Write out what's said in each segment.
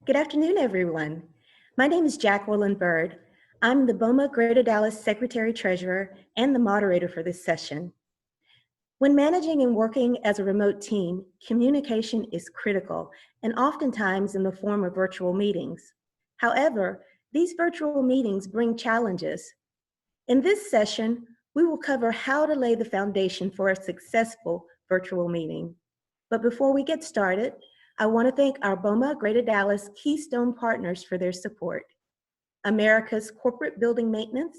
Good afternoon, everyone. My name is Jacqueline Bird. I'm the BOMA Greater Dallas Secretary Treasurer and the moderator for this session. When managing and working as a remote team, communication is critical and oftentimes in the form of virtual meetings. However, these virtual meetings bring challenges. In this session, we will cover how to lay the foundation for a successful virtual meeting. But before we get started, I want to thank our BOMA Greater Dallas Keystone partners for their support. America's Corporate Building Maintenance,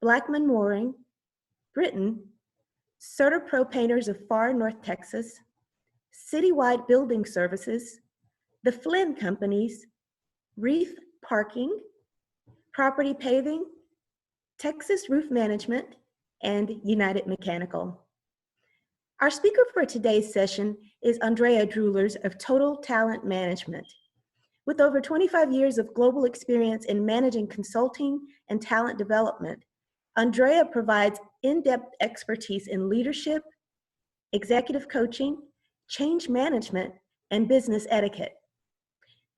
Blackman Mooring, Britain, CertaPro Painters of Far North Texas, Citywide Building Services, the Flynn Companies, Reef Parking, Property Paving, Texas Roof Management, and United Mechanical. Our speaker for today's session is Andrea Droulers of Total Talent Management. With over 25 years of global experience in managing consulting and talent development, Andrea provides in-depth expertise in leadership, executive coaching, change management, and business etiquette.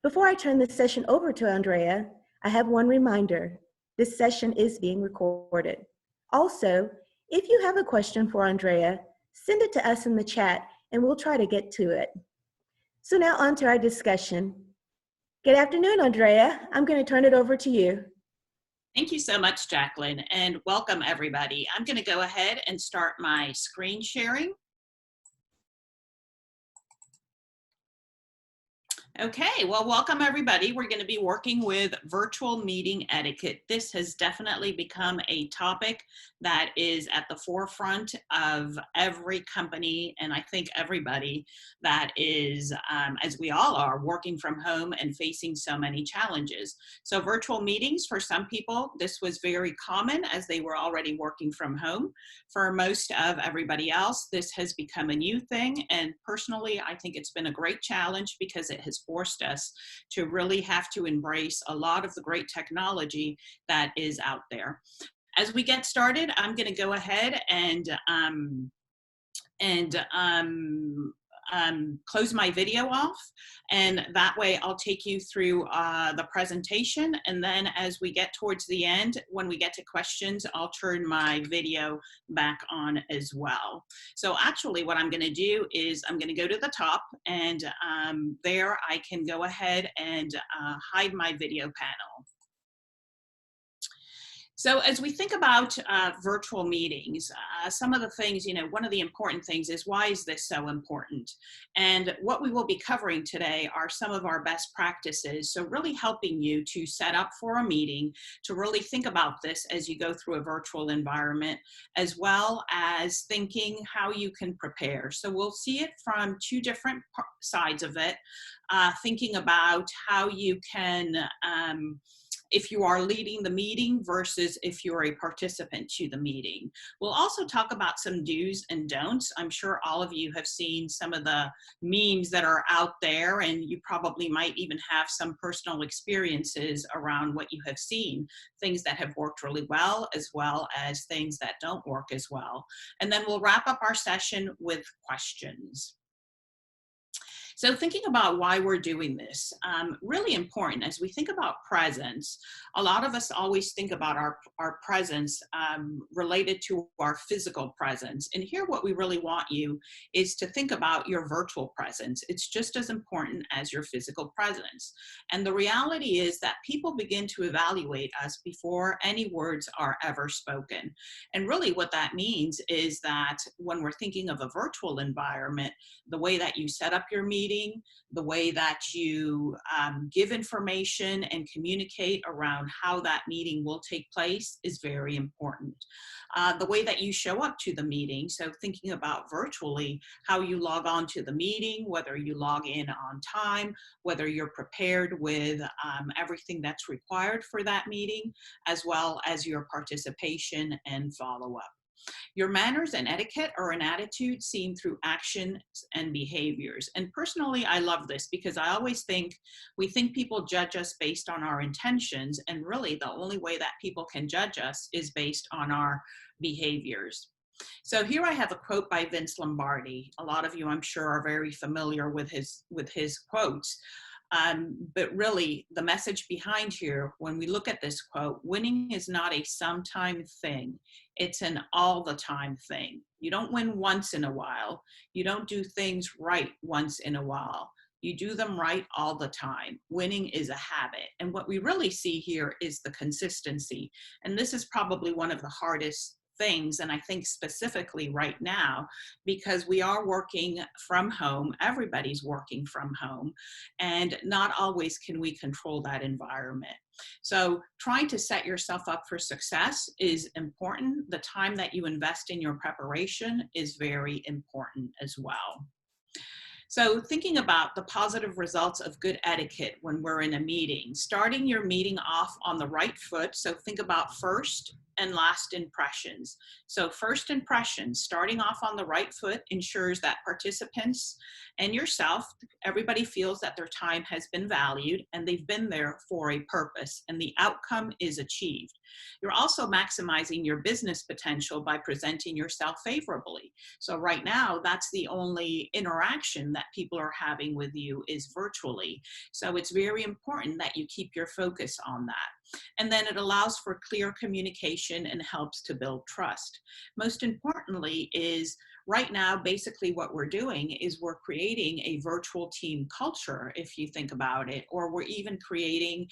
Before I turn this session over to Andrea, I have one reminder. This session is being recorded. Also, if you have a question for Andrea, send it to us in the chat and we'll try to get to it. So now on to our discussion. Good afternoon, Andrea. I'm going to turn it over to you. Thank you so much, Jacqueline, and welcome everybody. I'm going to go ahead and start my screen sharing. Okay, well, welcome everybody. We're going to be working with virtual meeting etiquette. This has definitely become a topic that is at the forefront of every company, and I think everybody that is, as we all are, working from home and facing so many challenges. So virtual meetings, for some people, this was very common as they were already working from home. For most of everybody else, this has become a new thing, and personally, I think it's been a great challenge because it has forced us to really have to embrace a lot of the great technology that is out there. As we get started, I'm going to go ahead and close my video off, and that way I'll take you through the presentation, and then as we get towards the end, when we get to questions, I'll turn my video back on as well. So actually what I'm going to do is I'm going to go to the top, and there I can go ahead and hide my video panel. So as we think about virtual meetings, some of the things, one of the important things is, why is this so important? And what we will be covering today are some of our best practices. So really helping you to set up for a meeting, to really think about this as you go through a virtual environment, as well as thinking how you can prepare. So we'll see it from two different sides of it, thinking about how you can, if you are leading the meeting versus if you're a participant to the meeting. We'll also talk about some do's and don'ts. I'm sure all of you have seen some of the memes that are out there, and you probably might even have some personal experiences around what you have seen, things that have worked really well as things that don't work as well. And then we'll wrap up our session with questions. So thinking about why we're doing this, really important as we think about presence. A lot of us always think about our presence related to our physical presence. And here what we really want you is to think about your virtual presence. It's just as important as your physical presence. And the reality is that people begin to evaluate us before any words are ever spoken. And really what that means is that when we're thinking of a virtual environment, the way that you set up your meeting, the way that you give information and communicate around how that meeting will take place is very important. The way that you show up to the meeting, so thinking about virtually how you log on to the meeting, whether you log in on time, whether you're prepared with everything that's required for that meeting, as well as your participation and follow-up. Your manners and etiquette are an attitude seen through actions and behaviors. And personally, I love this because I always think we think people judge us based on our intentions, and really the only way that people can judge us is based on our behaviors. So here I have a quote by Vince Lombardi. A lot of you, I'm sure, are very familiar with his quotes. But really, the message behind here, when we look at this quote, winning is not a sometime thing. It's an all the time thing. You don't win once in a while. You don't do things right once in a while. You do them right all the time. Winning is a habit. And what we really see here is the consistency. And this is probably one of the hardest things, and I think specifically right now, because we are working from home, everybody's working from home, and not always can we control that environment. So trying to set yourself up for success is important. The time that you invest in your preparation is very important as well. So thinking about the positive results of good etiquette when we're in a meeting, starting your meeting off on the right foot. So think about first and last impressions. So first impressions, starting off on the right foot ensures that participants and yourself, everybody feels that their time has been valued and they've been there for a purpose and the outcome is achieved. You're also maximizing your business potential by presenting yourself favorably. So right now, that's the only interaction that people are having with you is virtually. So it's very important that you keep your focus on that. And then it allows for clear communication and helps to build trust. Most importantly is right now, basically what we're doing is we're creating a virtual team culture, if you think about it, or we're even creating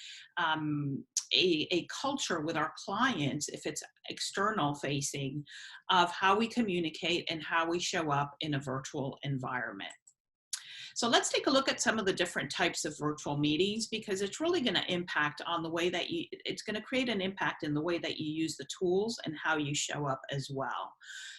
a culture with our clients, if it's external facing, of how we communicate and how we show up in a virtual environment. So let's take a look at some of the different types of virtual meetings, because it's really going to impact on the way that it's going to create an impact in the way that you use the tools and how you show up as well.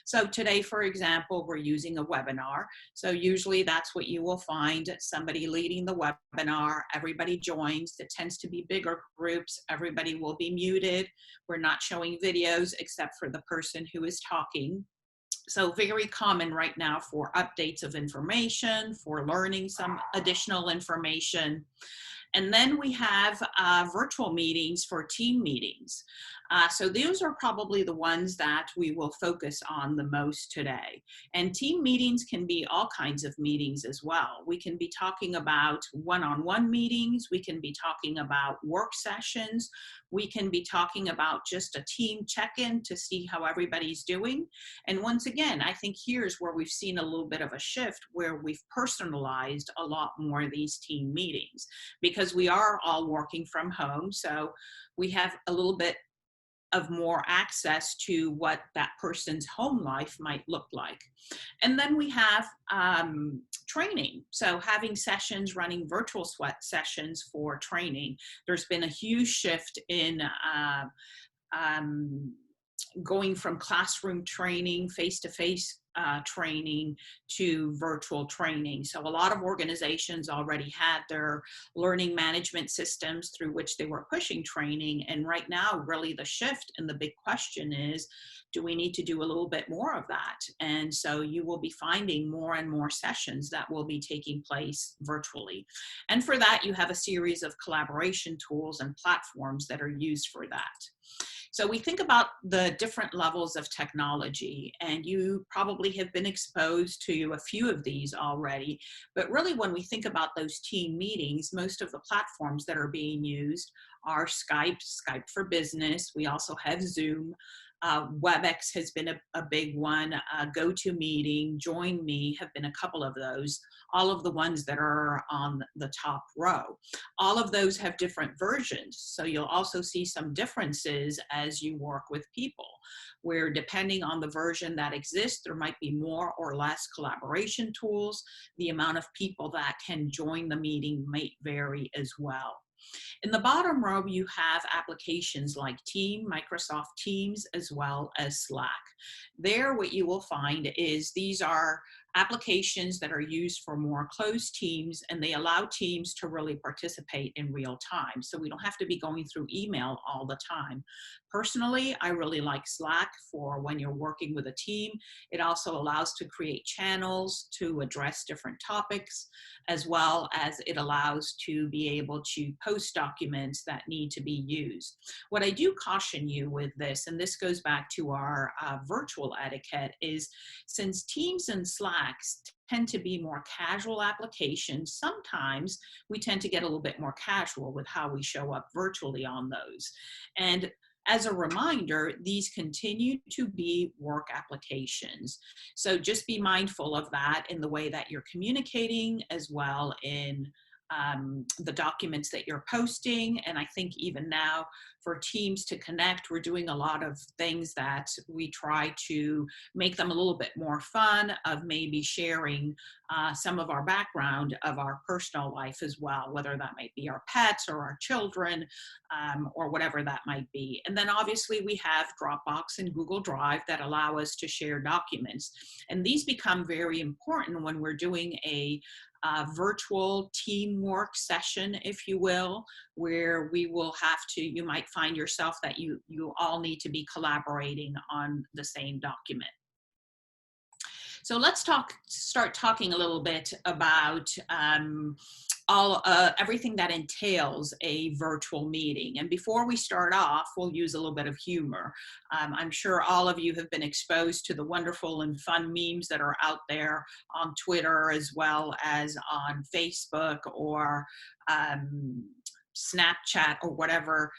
So today, for example, we're using a webinar. So usually that's what you will find, somebody leading the webinar, everybody joins. It tends to be bigger groups. Everybody will be muted. We're not showing videos except for the person who is talking. So very common right now for updates of information, for learning some additional information. And then we have virtual meetings for team meetings. So those are probably the ones that we will focus on the most today. And team meetings can be all kinds of meetings as well. We can be talking about one-on-one meetings. We can be talking about work sessions. We can be talking about just a team check-in to see how everybody's doing. And once again, I think here's where we've seen a little bit of a shift where we've personalized a lot more of these team meetings, because we are all working from home. So we have a little bit of more access to what that person's home life might look like. And then we have training. So having sessions, running virtual sessions for training. There's been a huge shift in going from classroom training, face-to-face training to virtual training. So a lot of organizations already had their learning management systems through which they were pushing training. And right now, really the shift and the big question is, do we need to do a little bit more of that? And so you will be finding more and more sessions that will be taking place virtually. And for that, you have a series of collaboration tools and platforms that are used for that. So we think about the different levels of technology, and you probably have been exposed to a few of these already. But really, when we think about those team meetings, most of the platforms that are being used are Skype, Skype for Business. We also have Zoom. WebEx has been a big one. GoToMeeting, Join Me have been a couple of those, all of the ones that are on the top row. All of those have different versions. So you'll also see some differences as you work with people, where depending on the version that exists, there might be more or less collaboration tools. The amount of people that can join the meeting might vary as well. In the bottom row, you have applications like Microsoft Teams, as well as Slack. There, what you will find is these are applications that are used for more closed teams, and they allow teams to really participate in real time. So we don't have to be going through email all the time. Personally, I really like Slack for when you're working with a team. It also allows to create channels to address different topics, as well as it allows to be able to post documents that need to be used. What I do caution you with this, and this goes back to our virtual etiquette, is since Teams and Slack Slacks tend to be more casual applications. Sometimes we tend to get a little bit more casual with how we show up virtually on those. And as a reminder, these continue to be work applications. So just be mindful of that in the way that you're communicating, as well in the documents that you're posting. And I think even now for teams to connect, we're doing a lot of things that we try to make them a little bit more fun, of maybe sharing some of our background of our personal life as well, whether that might be our pets or our children, or whatever that might be. And then obviously we have Dropbox and Google Drive that allow us to share documents. And these become very important when we're doing a virtual teamwork session, if you will, where we will have to, you might find yourself that you all need to be collaborating on the same document. So let's start talking a little bit about everything that entails a virtual meeting. And before we start off, we'll use a little bit of humor. I'm sure all of you have been exposed to the wonderful and fun memes that are out there on Twitter, as well as on Facebook or Snapchat or whatever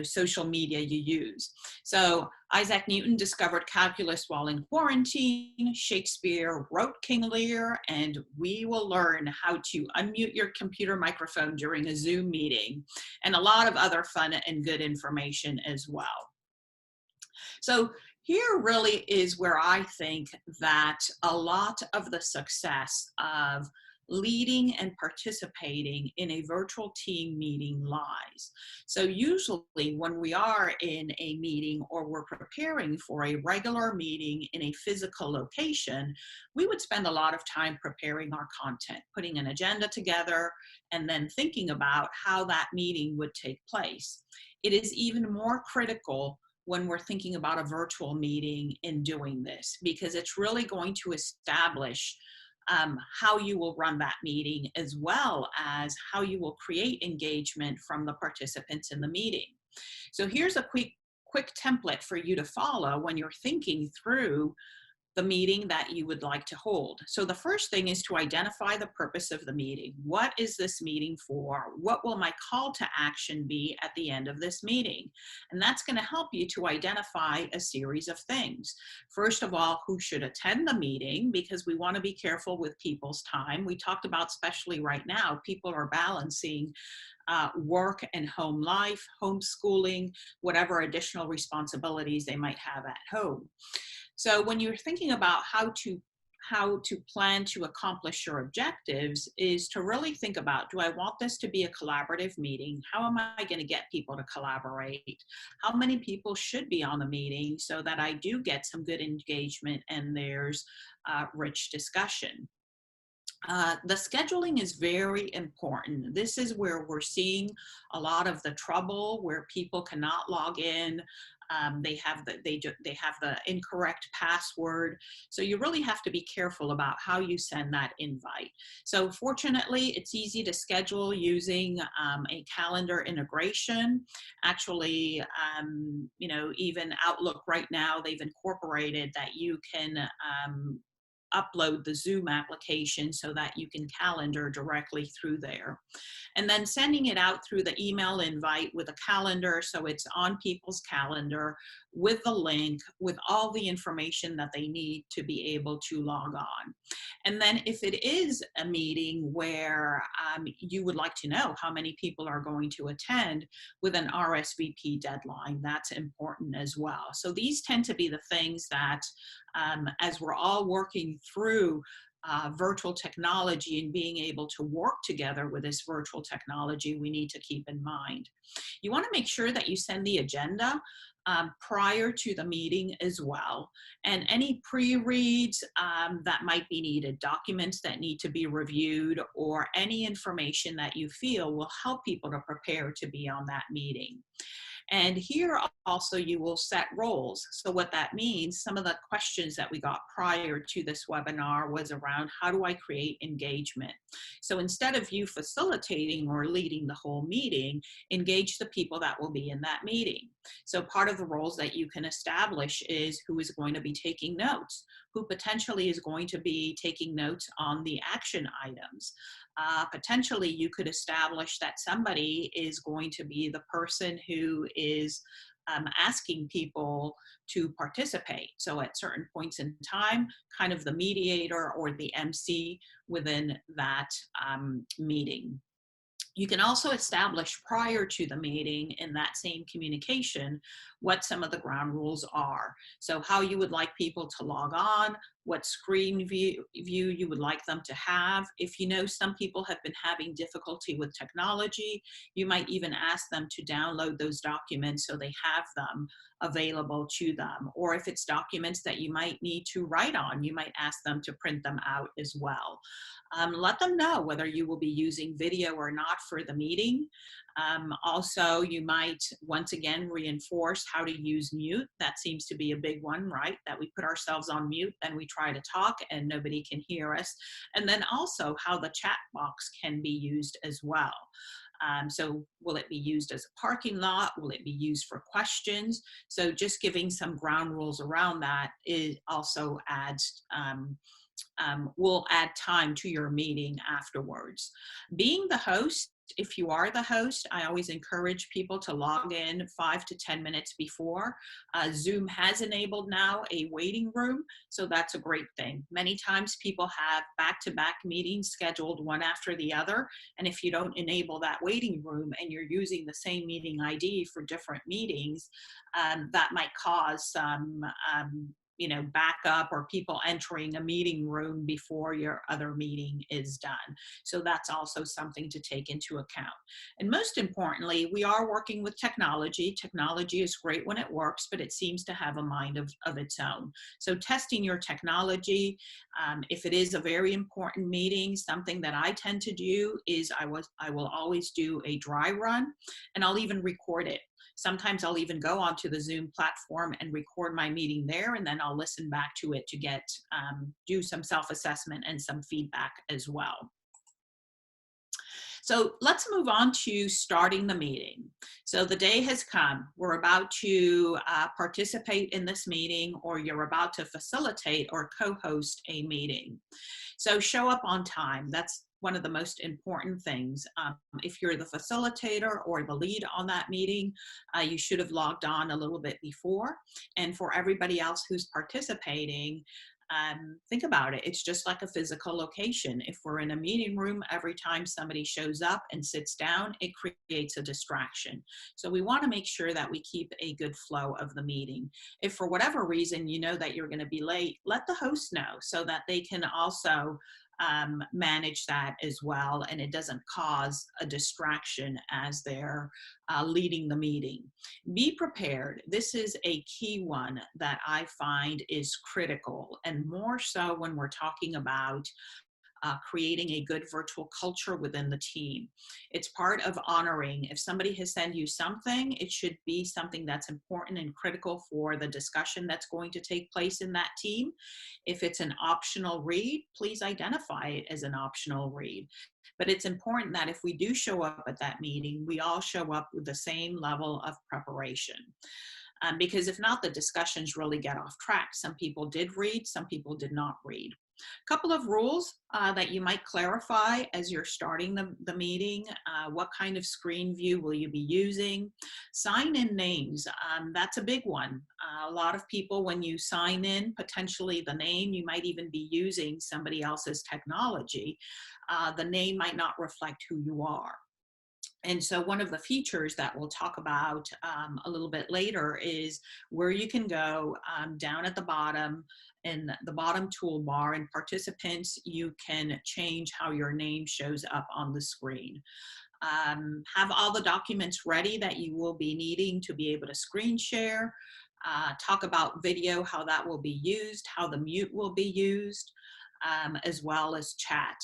social media you use. So Isaac Newton discovered calculus while in quarantine. Shakespeare wrote King Lear, and we will learn how to unmute your computer microphone during a Zoom meeting, and a lot of other fun and good information as well. So here really is where I think that a lot of the success of leading and participating in a virtual team meeting lies. So usually when we are in a meeting or we're preparing for a regular meeting in a physical location, we would spend a lot of time preparing our content, putting an agenda together, and then thinking about how that meeting would take place. It is even more critical when we're thinking about a virtual meeting in doing this, because it's really going to establish how you will run that meeting, as well as how you will create engagement from the participants in the meeting. So here's a quick template for you to follow when you're thinking through the meeting that you would like to hold. So the first thing is to identify the purpose of the meeting. What is this meeting for? What will my call to action be at the end of this meeting? And that's going to help you to identify a series of things. First of all, who should attend the meeting, because we want to be careful with people's time. We talked about, especially right now, people are balancing work and home life, homeschooling, whatever additional responsibilities they might have at home. So when you're thinking about how to plan to accomplish your objectives, is to really think about, do I want this to be a collaborative meeting? How am I going to get people to collaborate? How many people should be on the meeting so that I do get some good engagement and there's rich discussion? The scheduling is very important. This is where we're seeing a lot of the trouble, where people cannot log in. They have the incorrect password. So you really have to be careful about how you send that invite. So fortunately, it's easy to schedule using a calendar integration. Actually, even Outlook right now, they've incorporated that you can upload the Zoom application so that you can calendar directly through there. And then sending it out through the email invite with a calendar, so it's on people's calendar with the link, with all the information that they need to be able to log on. And then if it is a meeting where you would like to know how many people are going to attend, with an RSVP deadline, that's important as well. So these tend to be the things that as we're all working through virtual technology and being able to work together with this virtual technology, we need to keep in mind. You want to make sure that you send the agenda prior to the meeting as well, and any pre-reads that might be needed, documents that need to be reviewed, or any information that you feel will help people to prepare to be on that meeting. And here also you will set roles. So what that means, some of the questions that we got prior to this webinar was around, how do I create engagement? So instead of you facilitating or leading the whole meeting, engage the people that will be in that meeting. So part of the roles that you can establish is who is going to be taking notes, who potentially is going to be taking notes on the action items. Potentially you could establish that somebody is going to be the person who is asking people to participate. So at certain points in time, kind of the mediator or the MC within that meeting. You can also establish prior to the meeting in that same communication what some of the ground rules are. So how you would like people to log on, what screen view you would like them to have. If you know some people have been having difficulty with technology, you might even ask them to download those documents so they have them available to them. Or if it's documents that you might need to write on, you might ask them to print them out as well. Let them know whether you will be using video or not for the meeting. Also, you might once again reinforce how to use mute. That seems to be a big one, right? That we put ourselves on mute and we try to talk and nobody can hear us. And then also how the chat box can be used as well. So will it be used as a parking lot? Will it be used for questions? So just giving some ground rules around that is also adds will add time to your meeting afterwards. Being the host, if you are the host, I always encourage people to log in 5 to 10 minutes before. Zoom has enabled now a waiting room, so that's a great thing. Many times people have back-to-back meetings scheduled one after the other, and if you don't enable that waiting room and you're using the same meeting ID for different meetings, that might cause some backup or people entering a meeting room before your other meeting is done. So that's also something to take into account. And most importantly, we are working with technology. Technology is great when it works, but it seems to have a mind of its own. So testing your technology, if it is a very important meeting, something that I tend to do is I will always do a dry run, and I'll even record it. Sometimes I'll even go onto the Zoom platform and record my meeting there, and then I'll listen back to it to get do some self-assessment and some feedback as well. So let's move on to starting the meeting. So the day has come. We're about to participate in this meeting, or you're about to facilitate or co-host a meeting. So show up on time. That's one of the most important things. If you're the facilitator or the lead on that meeting, you should have logged on a little bit before. And for everybody else who's participating, think about it. It's just like a physical location. If we're in a meeting room, every time somebody shows up and sits down, it creates a distraction. So we want to make sure that we keep a good flow of the meeting. If for whatever reason you know that you're going to be late, let the host know so that they can also manage that as well, and it doesn't cause a distraction as they're leading the meeting. Be prepared. This is a key one that I find is critical, and more so when we're talking about creating a good virtual culture within the team. It's part of honoring. If somebody has sent you something, it should be something that's important and critical for the discussion that's going to take place in that team. If it's an optional read, please identify it as an optional read. But it's important that if we do show up at that meeting, we all show up with the same level of preparation. Because if not, the discussions really get off track. Some people did read, some people did not read. A couple of rules that you might clarify as you're starting the meeting. What kind of screen view will you be using? Sign in names, that's a big one. A lot of people, when you sign in, potentially the name, you might even be using somebody else's technology. The name might not reflect who you are. And so one of the features that we'll talk about a little bit later is where you can go down at the bottom in the bottom toolbar, and participants, you can change how your name shows up on the screen. Have all the documents ready that you will be needing to be able to screen share. Talk about video, how that will be used, how the mute will be used. As well as chat.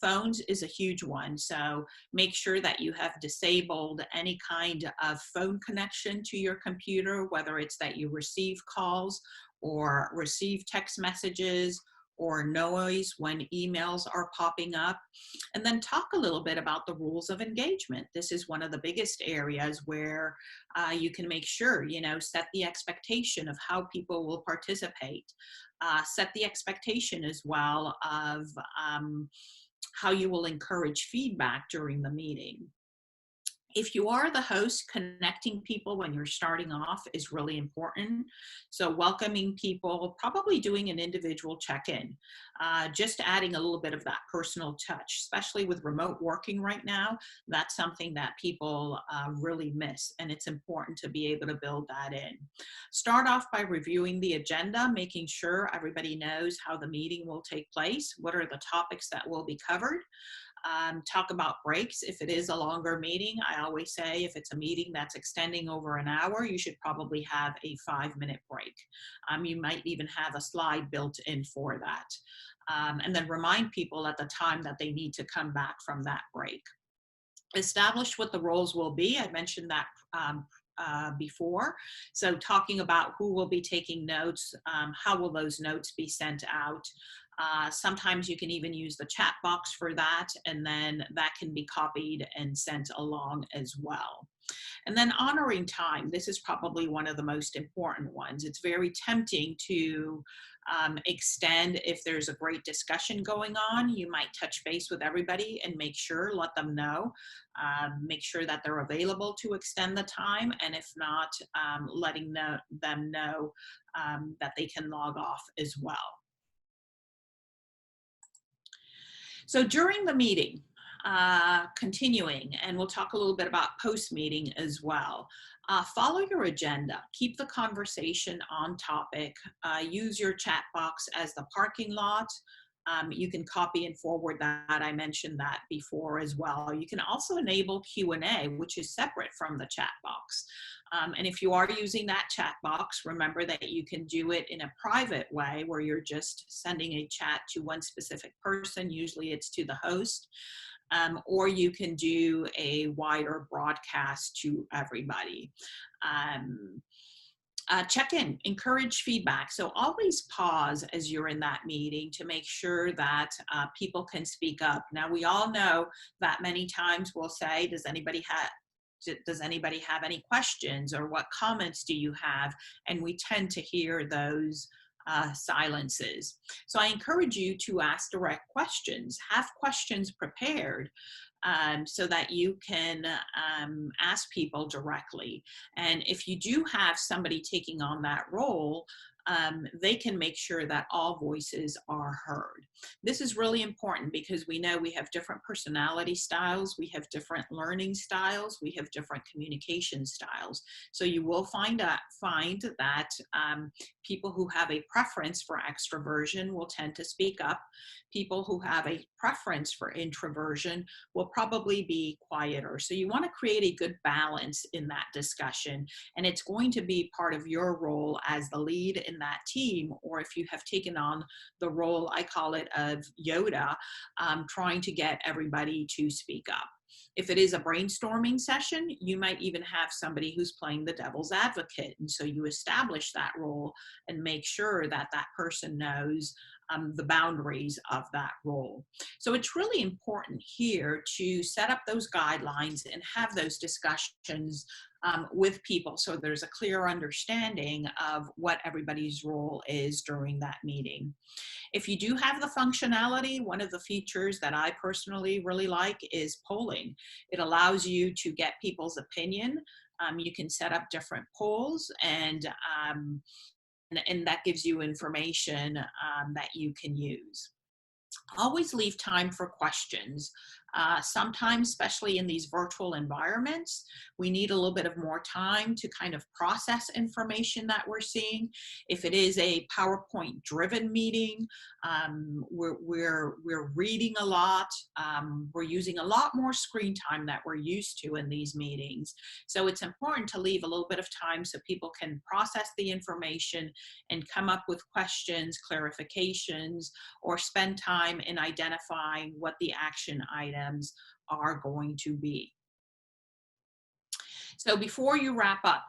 Phones is a huge one, so make sure that you have disabled any kind of phone connection to your computer, whether it's that you receive calls or receive text messages or noise when emails are popping up. And then talk a little bit about the rules of engagement. This is one of the biggest areas where you can make sure, set the expectation of how people will participate. Set the expectation as well of how you will encourage feedback during the meeting. If you are the host, connecting people when you're starting off is really important. So welcoming people, probably doing an individual check-in, just adding a little bit of that personal touch, especially with remote working right now. That's something that people really miss, and it's important to be able to build that in. Start off by reviewing the agenda, making sure everybody knows how the meeting will take place, what are the topics that will be covered. Talk about breaks. If it is a longer meeting, I always say if it's a meeting that's extending over an hour, you should probably have a 5-minute break. You might even have a slide built in for that. And then remind people at the time that they need to come back from that break. Establish what the roles will be. I mentioned that before. So talking about who will be taking notes, how will those notes be sent out. Sometimes you can even use the chat box for that, and then that can be copied and sent along as well. And then honoring time. This is probably one of the most important ones. It's very tempting to extend if there's a great discussion going on. You might touch base with everybody and make sure, let them know, make sure that they're available to extend the time, and if not, letting them know that they can log off as well. So during the meeting, continuing, and we'll talk a little bit about post-meeting as well. Follow your agenda. Keep the conversation on topic. Use your chat box as the parking lot. You can copy and forward that. I mentioned that before as well. You can also enable Q&A, which is separate from the chat box. And if you are using that chat box, remember that you can do it in a private way where you're just sending a chat to one specific person. Usually it's to the host. Or you can do a wider broadcast to everybody. Check in, encourage feedback. So always pause as you're in that meeting to make sure that people can speak up. Now, we all know that many times we'll say, does anybody have any questions, or what comments do you have? And we tend to hear those silences. So I encourage you to ask direct questions, have questions prepared, so that you can ask people directly. And if you do have somebody taking on that role, they can make sure that all voices are heard. This is really important because we know we have different personality styles, we have different learning styles, we have different communication styles. So you will find that people who have a preference for extroversion will tend to speak up. People who have a preference for introversion will probably be quieter. So you want to create a good balance in that discussion, and it's going to be part of your role as the lead in that team, or if you have taken on the role, I call it, of Yoda, trying to get everybody to speak up. If it is a brainstorming session, you might even have somebody who's playing the devil's advocate. And so you establish that role and make sure that that person knows the boundaries of that role. So it's really important here to set up those guidelines and have those discussions with people, so there's a clear understanding of what everybody's role is during that meeting. If you do have the functionality, one of the features that I personally really like is polling. It allows you to get people's opinion. You can set up different polls, and that gives you information that you can use. Always leave time for questions. Sometimes, especially in these virtual environments, we need a little bit of more time to kind of process information that we're seeing. If it is a PowerPoint driven meeting, we're reading a lot. We're using a lot more screen time that we're used to in these meetings. So it's important to leave a little bit of time so people can process the information and come up with questions, clarifications, or spend time in identifying what the action items are going to be. So before you wrap up,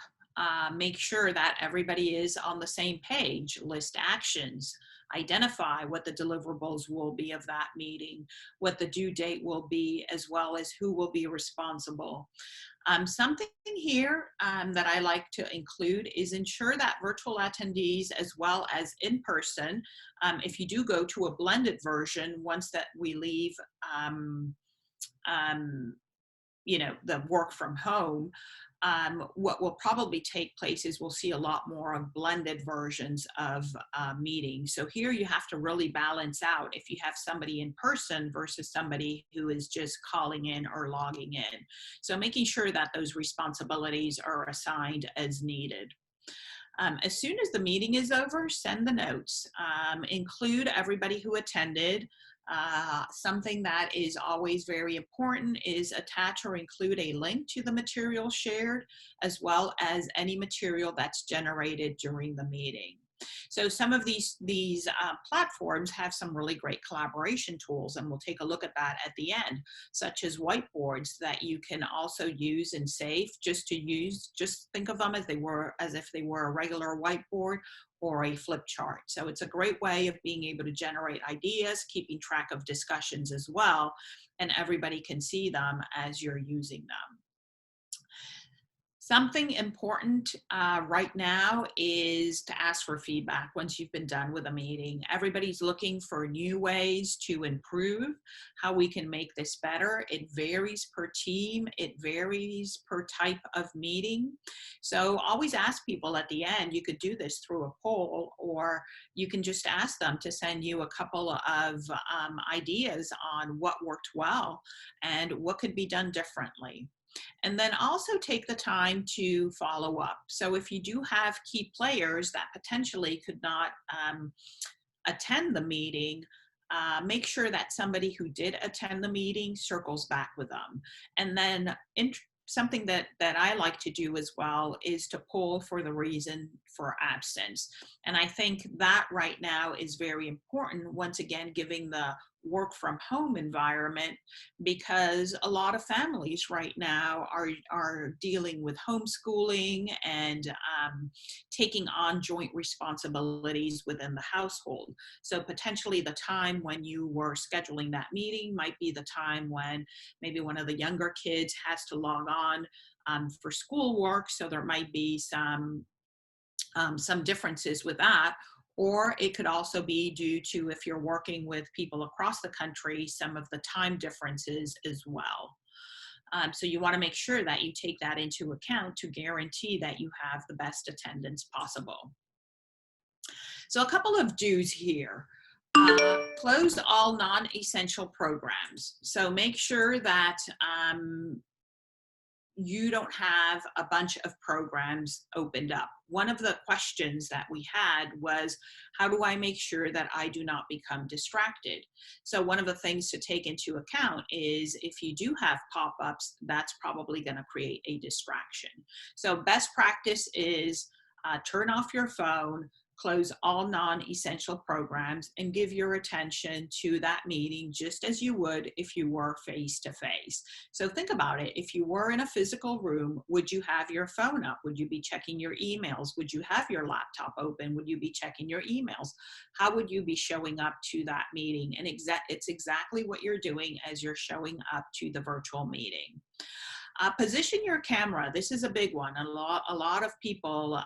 make sure that everybody is on the same page. List actions, identify what the deliverables will be of that meeting, what the due date will be, as well as who will be responsible. Something here that I like to include is ensure that virtual attendees as well as in person, if you do go to a blended version, once that we leave um, the work from home, what will probably take place is we'll see a lot more of blended versions of meetings. So here you have to really balance out if you have somebody in person versus somebody who is just calling in or logging in. So making sure that those responsibilities are assigned as needed. As soon as the meeting is over, send the notes. Include everybody who attended. Something that is always very important is attach or include a link to the material shared, as well as any material that's generated during the meeting. So some of these platforms have some really great collaboration tools, and we'll take a look at that at the end, such as whiteboards that you can also use and save. Just think of them as if they were a regular whiteboard or a flip chart. So it's a great way of being able to generate ideas, keeping track of discussions as well, and everybody can see them as you're using them. Something important right now is to ask for feedback once you've been done with a meeting. Everybody's looking for new ways to improve, how we can make this better. It varies per team. It varies per type of meeting. So always ask people at the end. You could do this through a poll, or you can just ask them to send you a couple of ideas on what worked well and what could be done differently. And then also take the time to follow up. So if you do have key players that potentially could not attend the meeting, make sure that somebody who did attend the meeting circles back with them. And then something that I like to do as well is to poll for the reason for absence. And I think that right now is very important, once again, giving the work from home environment, because a lot of families right now are dealing with homeschooling and taking on joint responsibilities within the household. So potentially the time when you were scheduling that meeting might be the time when maybe one of the younger kids has to log on for schoolwork. So there might be some differences with that. Or it could also be due to, if you're working with people across the country, some of the time differences as well. So you want to make sure that you take that into account to guarantee that you have the best attendance possible. So a couple of do's here. Close all non-essential programs. So make sure that you don't have a bunch of programs opened up. One of the questions that we had was, how do I make sure that I do not become distracted? So one of the things to take into account is if you do have pop-ups, that's probably going to create a distraction. So best practice is turn off your phone, close all non-essential programs, and give your attention to that meeting just as you would if you were face-to-face. So think about it. If you were in a physical room, would you have your phone up? Would you be checking your emails? Would you have your laptop open? Would you be checking your emails? How would you be showing up to that meeting? And it's exactly what you're doing as you're showing up to the virtual meeting. Position your camera. This is a big one. A lot of people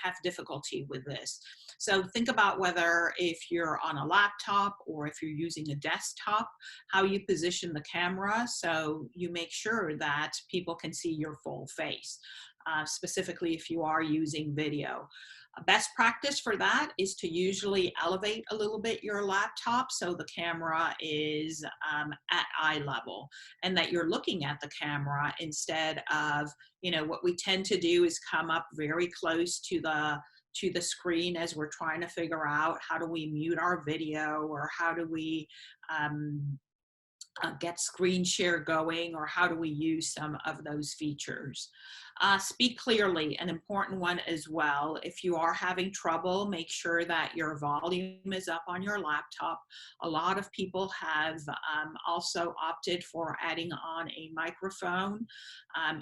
have difficulty with this. So think about whether if you're on a laptop or if you're using a desktop, how you position the camera so you make sure that people can see your full face, specifically if you are using video. Best practice for that is to usually elevate a little bit your laptop so the camera is at eye level, and that you're looking at the camera instead of, what we tend to do is come up very close to the screen as we're trying to figure out how do we mute our video, or how do we get screen share going, or how do we use some of those features. Speak clearly, an important one as well. If you are having trouble, make sure that your volume is up on your laptop. A lot of people have also opted for adding on a microphone.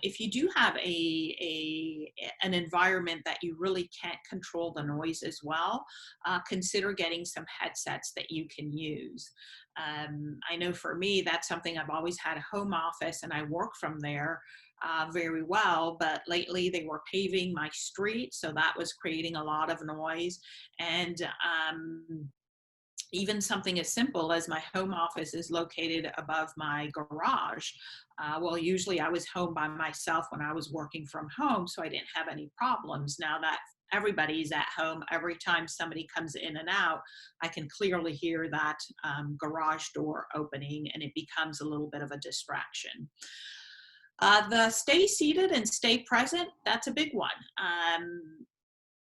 If you do have an environment that you really can't control the noise as well, consider getting some headsets that you can use. I know for me, that's something I've always had a home office and I work from there very well, but lately they were paving my street, so that was creating a lot of noise. And even something as simple as my home office is located above my garage. Well, usually I was home by myself when I was working from home, so I didn't have any problems. Now that everybody's at home, every time somebody comes in and out, I can clearly hear that garage door opening, and it becomes a little bit of a distraction. The stay seated and stay present, that's a big one.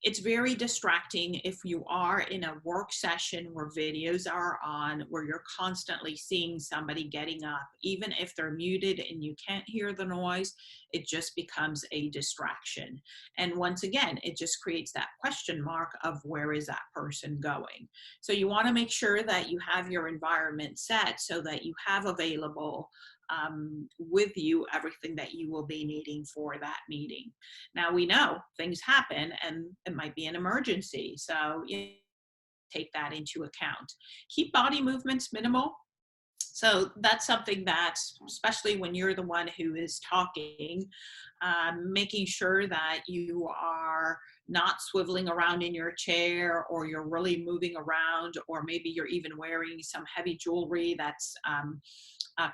It's very distracting if you are in a work session where videos are on, where you're constantly seeing somebody getting up. Even if they're muted and you can't hear the noise, it just becomes a distraction. And once again, it just creates that question mark of where is that person going? So you want to make sure that you have your environment set so that you have available with you everything that you will be needing for that meeting. Now we know things happen and it might be an emergency, so you take that into account. Keep body movements minimal. So that's something that, especially when you're the one who is talking, making sure that you are not swiveling around in your chair, or you're really moving around, or maybe you're even wearing some heavy jewelry that's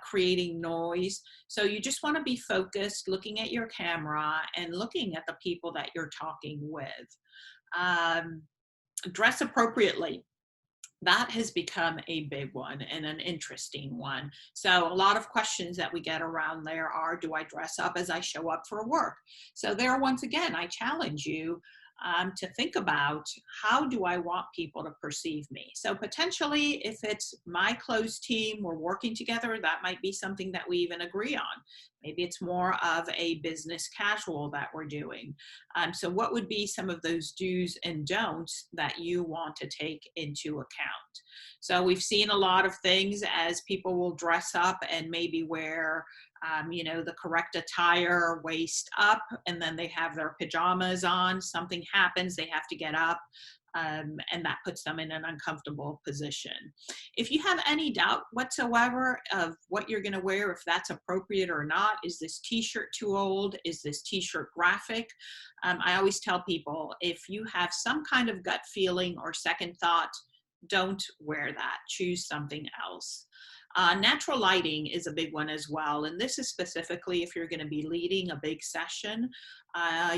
creating noise. So you just want to be focused, looking at your camera and looking at the people that you're talking with. Dress appropriately. That has become a big one and an interesting one. So a lot of questions that we get around there are, do I dress up as I show up for work? So there, once again, I challenge you to think about, how do I want people to perceive me? So potentially, if it's my close team, we're working together, that might be something that we even agree on. Maybe it's more of a business casual that we're doing. So what would be some of those do's and don'ts that you want to take into account? So we've seen a lot of things as people will dress up and maybe wear the correct attire, waist up, and then they have their pajamas on. Something happens, they have to get up, and that puts them in an uncomfortable position. If you have any doubt whatsoever of what you're going to wear, if that's appropriate or not, is this t-shirt too old? Is this t-shirt graphic? I always tell people, if you have some kind of gut feeling or second thought, don't wear that. Choose something else. Natural lighting is a big one as well. And this is specifically if you're going to be leading a big session.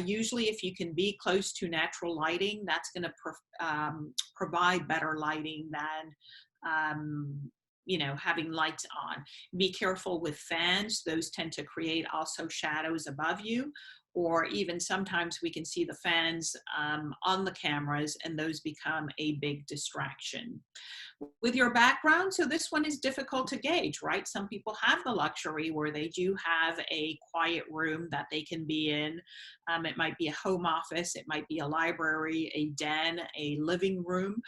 Usually if you can be close to natural lighting, that's going to provide better lighting than having lights on. Be careful with fans. Those tend to create also shadows above you, or even sometimes we can see the fans on the cameras, and those become a big distraction. With your background, so this one is difficult to gauge, right? Some people have the luxury where they do have a quiet room that they can be in. It might be a home office, it might be a library, a den, a living room.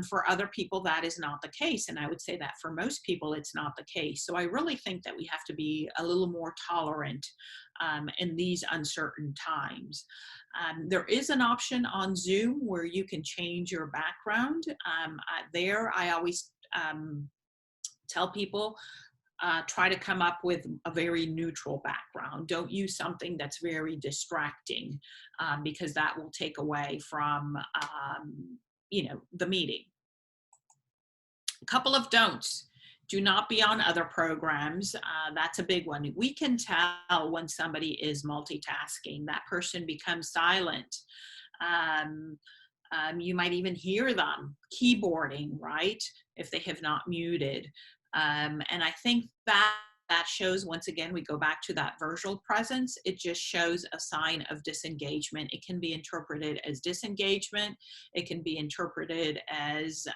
For other people, that is not the case. And I would say that for most people, it's not the case. So I really think that we have to be a little more tolerant in these uncertain times. There is an option on Zoom where you can change your background. There, I always tell people, try to come up with a very neutral background. Don't use something that's very distracting, because that will take away from the meeting. A couple of don'ts. Do not be on other programs. That's a big one. We can tell when somebody is multitasking. That person becomes silent. You might even hear them keyboarding, right, if they have not muted. And I think that shows, once again, we go back to that visual presence. It just shows a sign of disengagement. It can be interpreted as disengagement. It can be interpreted as,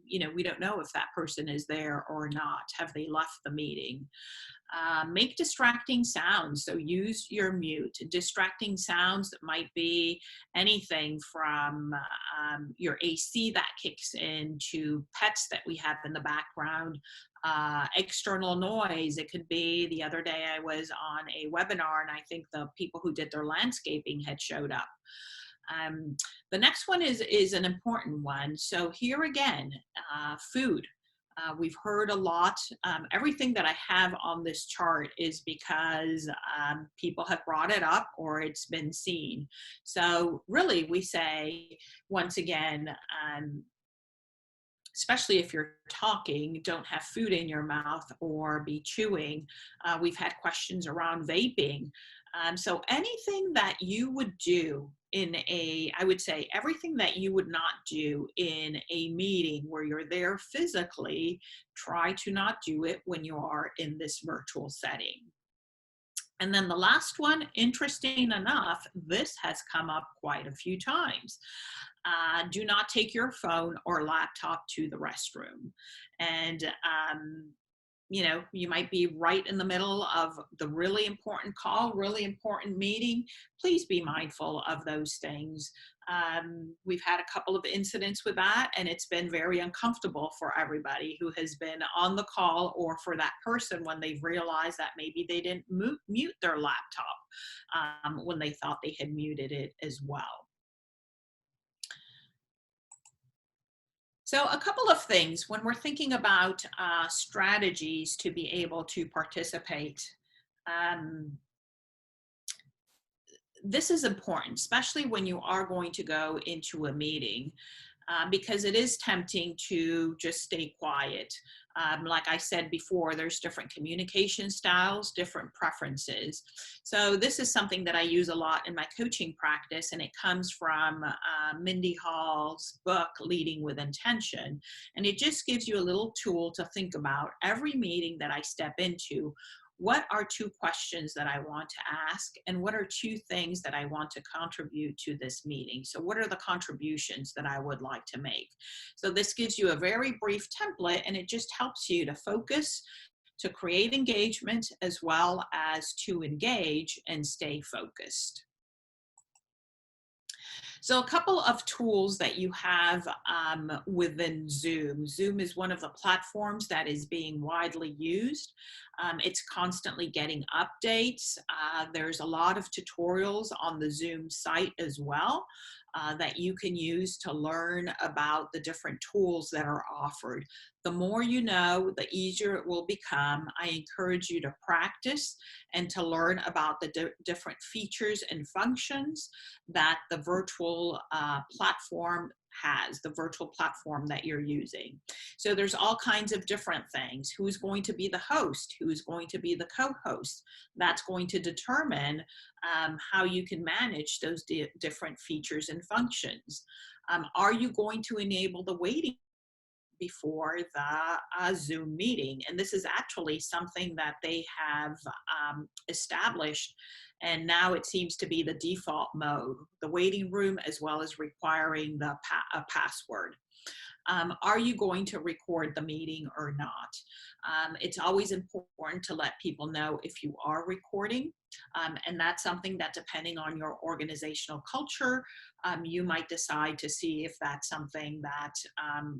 we don't know if that person is there or not. Have they left the meeting? Make distracting sounds, so use your mute. Distracting sounds that might be anything from your AC that kicks in to pets that we have in the background, external noise. It could be, the other day I was on a webinar and I think the people who did their landscaping had showed up. The next one is an important one. So here again, food. We've heard a lot. Everything that I have on this chart is because people have brought it up or it's been seen. So really we say, once again, especially if you're talking, don't have food in your mouth or be chewing. We've had questions around vaping. So anything that you would do in I would say everything that you would not do in a meeting where you're there physically, try to not do it when you are in this virtual setting. And then the last one, interesting enough, this has come up quite a few times. Do not take your phone or laptop to the restroom. And you know, you might be right in the middle of the really important call, really important meeting. Please be mindful of those things. We've had a couple of incidents with that, and it's been very uncomfortable for everybody who has been on the call, or for that person when they've realized that maybe they didn't mute their laptop when they thought they had muted it as well. So a couple of things when we're thinking about strategies to be able to participate. This is important, especially when you are going to go into a meeting, because it is tempting to just stay quiet. Like I said before, there's different communication styles, different preferences. So this is something that I use a lot in my coaching practice, and it comes from Mindy Hall's book, Leading with Intention. And it just gives you a little tool to think about every meeting that I step into. What are two questions that I want to ask, and what are two things that I want to contribute to this meeting? So what are the contributions that I would like to make? So this gives you a very brief template, and it just helps you to focus, to create engagement, as well as to engage and stay focused. So a couple of tools that you have within Zoom. Zoom is one of the platforms that is being widely used. It's constantly getting updates. There's a lot of tutorials on the Zoom site as well that you can use to learn about the different tools that are offered. The more you know, the easier it will become. I encourage you to practice and to learn about the different features and functions that the virtual platform has, the virtual platform that you're using. So there's all kinds of different things. Who's going to be the host? Who's going to be the co-host? That's going to determine how you can manage those different features and functions. Are you going to enable the waiting before the Zoom meeting? And this is actually something that they have established, and now it seems to be the default mode, the waiting room, as well as requiring a password. Are you going to record the meeting or not? It's always important to let people know if you are recording, and that's something that, depending on your organizational culture, you might decide to see if that's something that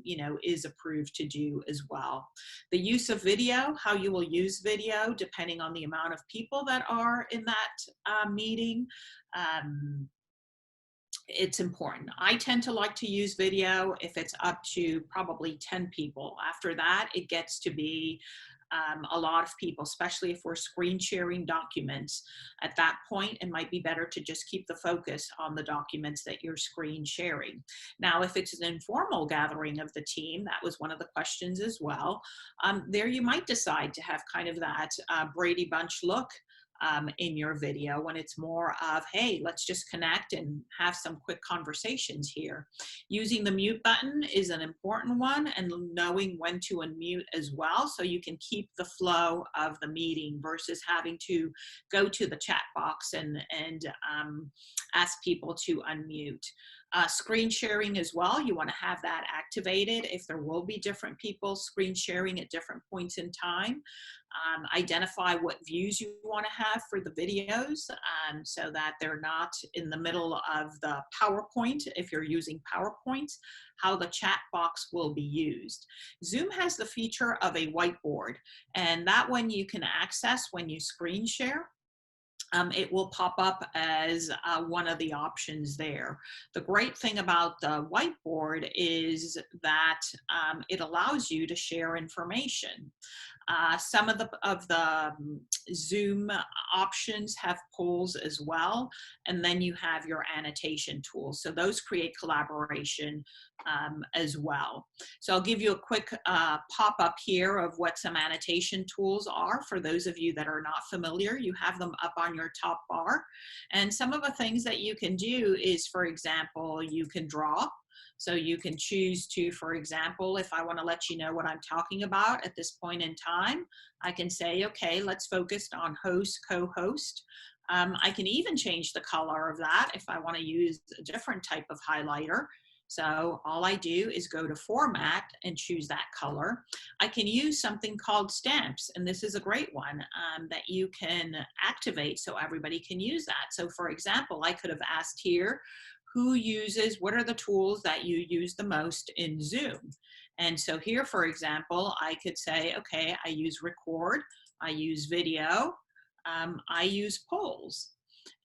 you know, is approved to do as well. The use of video, how you will use video, depending on the amount of people that are in that meeting. It's important. I tend to like to use video if it's up to probably 10 people. After that, it gets to be a lot of people, especially if we're screen sharing documents. At that point, it might be better to just keep the focus on the documents that you're screen sharing. Now, if it's an informal gathering of the team, that was one of the questions as well, there you might decide to have kind of that Brady Bunch look in your video, when it's more of, hey, let's just connect and have some quick conversations here. Using the mute button is an important one, and knowing when to unmute as well, so you can keep the flow of the meeting versus having to go to the chat box and ask people to unmute. Screen sharing as well, you want to have that activated if there will be different people screen sharing at different points in time. Identify what views you want to have for the videos so that they're not in the middle of the PowerPoint if you're using PowerPoint, how the chat box will be used. Zoom has the feature of a whiteboard, and that one you can access when you screen share. It will pop up as one of the options there. The great thing about the whiteboard is that it allows you to share information. Some of the Zoom options have polls as well, and then you have your annotation tools. So those create collaboration as well. So I'll give you a quick pop-up here of what some annotation tools are. For those of you that are not familiar, you have them up on your top bar. And some of the things that you can do is, for example, you can draw. So you can choose to, for example, if I want to let you know what I'm talking about at this point in time, I can say, okay, let's focus on host, co-host. I can even change the color of that if I want to use a different type of highlighter. So all I do is go to format and choose that color. I can use something called stamps, and this is a great one that you can activate so everybody can use that. So for example, I could have asked here, what are the tools that you use the most in Zoom? And so here, for example, I could say, okay, I use record, I use video, I use polls.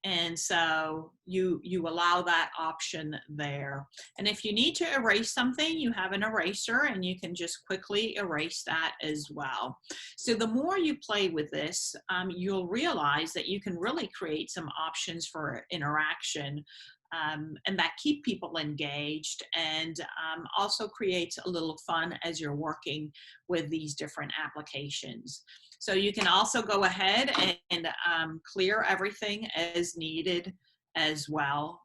And so you allow that option there. And if you need to erase something, you have an eraser and you can just quickly erase that as well. So the more you play with this, you'll realize that you can really create some options for interaction and that keep people engaged and also creates a little fun as you're working with these different applications. So you can also go ahead and clear everything as needed as well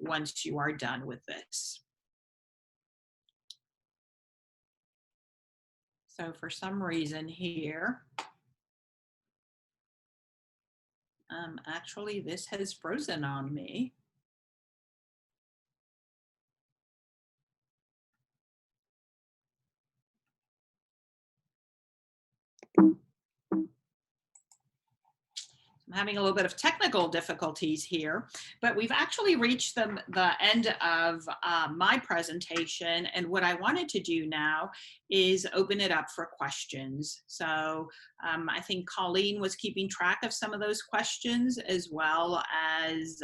once you are done with this. So for some reason here, actually this has frozen on me. I'm having a little bit of technical difficulties here, but we've actually reached the end of my presentation. And what I wanted to do now is open it up for questions. So I think Colleen was keeping track of some of those questions as well as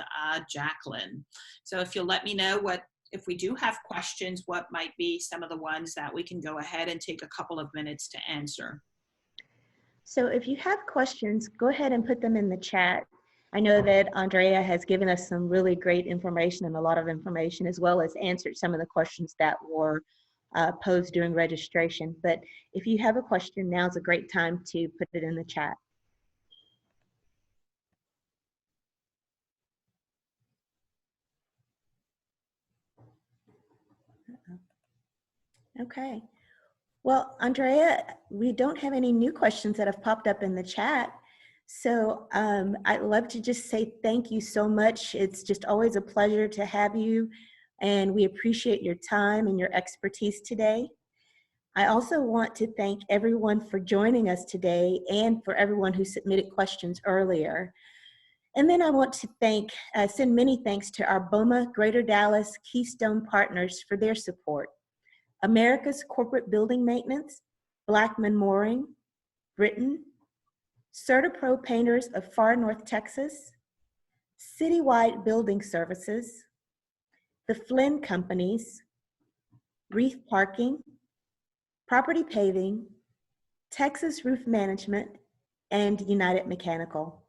Jacqueline. So if you'll let me know if we do have questions, what might be some of the ones that we can go ahead and take a couple of minutes to answer. So if you have questions, go ahead and put them in the chat. I know that Andrea has given us some really great information and a lot of information, as well as answered some of the questions that were posed during registration. But if you have a question, now's a great time to put it in the chat. Okay. Well, Andrea, we don't have any new questions that have popped up in the chat. So I'd love to just say thank you so much. It's just always a pleasure to have you, and we appreciate your time and your expertise today. I also want to thank everyone for joining us today and for everyone who submitted questions earlier. And then I want to send many thanks to our BOMA Greater Dallas Keystone partners for their support. America's Corporate Building Maintenance, Blackman Mooring, Britain, CertaPro Painters of Far North Texas, Citywide Building Services, the Flynn Companies, Reef Parking, Property Paving, Texas Roof Management, and United Mechanical.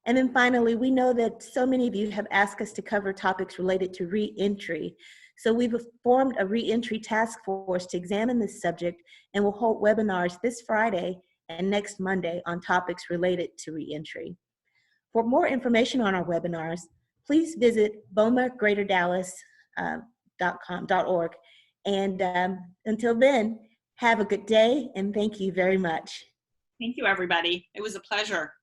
And then finally, we know that so many of you have asked us to cover topics related to reentry. So we've formed a reentry task force to examine this subject, and we'll hold webinars this Friday and next Monday on topics related to reentry. For more information on our webinars, please visit bomagreaterdallas.org. And until then, have a good day, and thank you very much. Thank you, everybody. It was a pleasure.